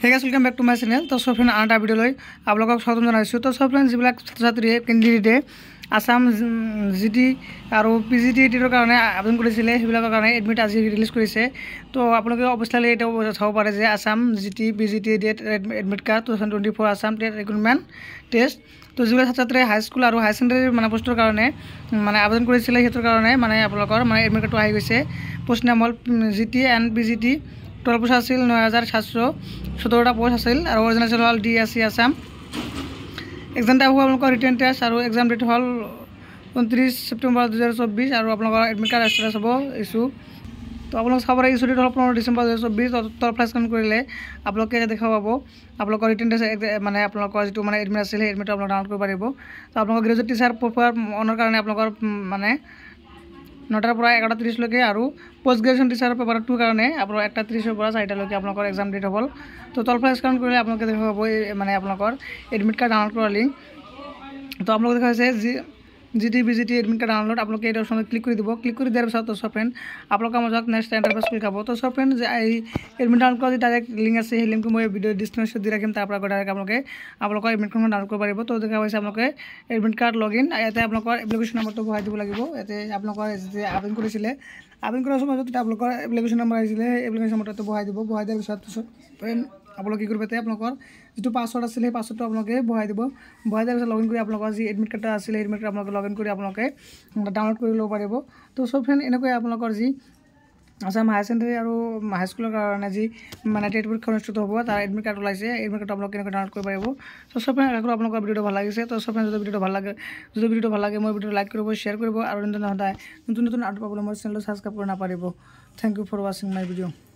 Hey guys welcome back to my channel. तो सब friend आन भिडिओ आपलोक स्वागतम जानाइछो। तो सब फ्रेंड जिबिलाक छात्र छात्रीये कैंडिडेटे आसाम जीटी और पीजीटी कारण आवेदन करिছিলে সেইবিলাকৰ কাৰণে एडमिट आज रिलीज কৰিছে। तो आपलोके অবশ্যলি এটা চাব পাৰে যে Assam GT PGT date admit card 2024 Assam TET recruitment test. तो जिबिलाक छात्र छात्री हाई स्कुल और हाई सेकेंडरी মানে পোস্টৰ কাৰণে মানে আবেদন কৰিছিলে হেতৰ কাৰণে মানে আপোনালোকৰ মানে এডমিট কাৰ্ডটো আহি গৈছে। পোষ্ট নাম হল GT and PGT. Total post आसिल 9717टा पोस्ट आसिल और अर्जिनेशन हल DSC आसाम। एग्जाम टाइप हल आपलोक रिटन टेस्ट और एग्जाम डेट हल 29 सेप्टेम्बर 2024 और आपलोक एडमिट कार्ड स्टेटास हबो इशू। तो आपलोक चाब इशू डेट हल 15 डिसेम्बर 2024। टोटल फ्लाइट स्कैन करिले आपलोके देखा पाबो आपलोक रिटन टेस्ट माने आपलोक जेतु माने एडमिट आसिल एडमिट आपलोक डाउनलोड কৰিব পাৰিব। तो आपलोक ग्रेजुएट टीचार पेपर অনৰ কাৰণে आपलोকৰ মানে 9টাৰ পৰা 11:30 লৈকে और पोस्ट ग्रेजुएशन टीचार पेपर 2 কাৰণে আপোনাৰ 1:30 পৰা 4টা লৈকে আপোনালোকৰ एग्जाम डेट হল। तो टोटल फ्लाइट स्कैन কৰিলে আপোনালোকে দেখা পাব মানে আপোনালোকৰ एडमिट कार्ड डाउनलोड কৰাৰ लिंक। तो आपलोक দেখা আছে GT PGT admit card download आपलोक এই অপশনত ক্লিক কৰি দিব। ক্লিক কৰি দিয়াৰ পিছত তো সব ফ্ৰেন্ড आपलोक মাজত নেক্সট ইন্টাৰফেস খুলি যাব। তো সব ফ্ৰেন্ড যে এই এডমিট ডাউনলোড কৰা ডাইৰেক্ট লিংক আছে সেই লিংকটো মই ভিডিও ডিসক্ৰিপশনত দি ৰাখিম। তাৰ পৰা ডাইৰেক্ট আপোনালোকৰ এডমিট কাৰ্ডখন ডাউনলোড কৰিব পাৰিব। তো দেখা পাইছে আপোনালোকে এডমিট কাৰ্ড লগইন ইয়াতে আপোনালোকৰ এপ্লিকেশন নম্বৰটো বহাই দিব লাগিব। ইয়াতে আপোনালোকৰ যে আবেদন কৰিছিলে আবেদন কৰাৰ সময়ত আপোনালোকৰ এপ্লিকেশন নম্বৰ আহিছিলে এপ্লিকেশন নম্বৰটো বহাই দিব। বহাই দিয়াৰ পিছত ফ্ৰেন্ড आपलोक কি কৰিব আপোনালোকৰ যেটো পাসওয়াৰ্ড আছিল সেই পাসওয়াৰ্ডটো আপোনালোকে বহাই দিব। বহাই দিয়াৰ পিছত লগইন কৰি আপোনালোকৰ যি এডমিট কাৰ্ড আছিল এডমিট কাৰ্ড আপোনালোকে লগইন কৰি আপোনালোকে ডাউনলোড কৰি ল'ব পাৰিব। তো সব ফ্ৰেন্ড এনেকৈ আপোনালোকৰ যি আসাম হাই সেকেন্ডাৰী और হাই স্কুলৰ কাৰণে যি মানে টেট পৰীক্ষা অনুষ্ঠিত হ'ব তাৰ এডমিট কাৰ্ড ওলাইছে এডমিট কাৰ্ড আপোনালোকে কেনেকৈ ডাউনলোড কৰিব পাৰিব। তো সব ফ্ৰেন্ড আশা কৰোঁ আপোনালোকৰ ভিডিওটো ভাল লাগিছে। তো সব ফ্ৰেন্ড যদি ভিডিওটো ভাল লাগে মই ভিডিওটো লাইক কৰিব শেয়াৰ কৰিব আৰু নতুন আপডেট পাবলৈ মোৰ চেনেলটো সাবস্ক্ৰাইব কৰিব নাপাহৰিব। Thank you for watching my video.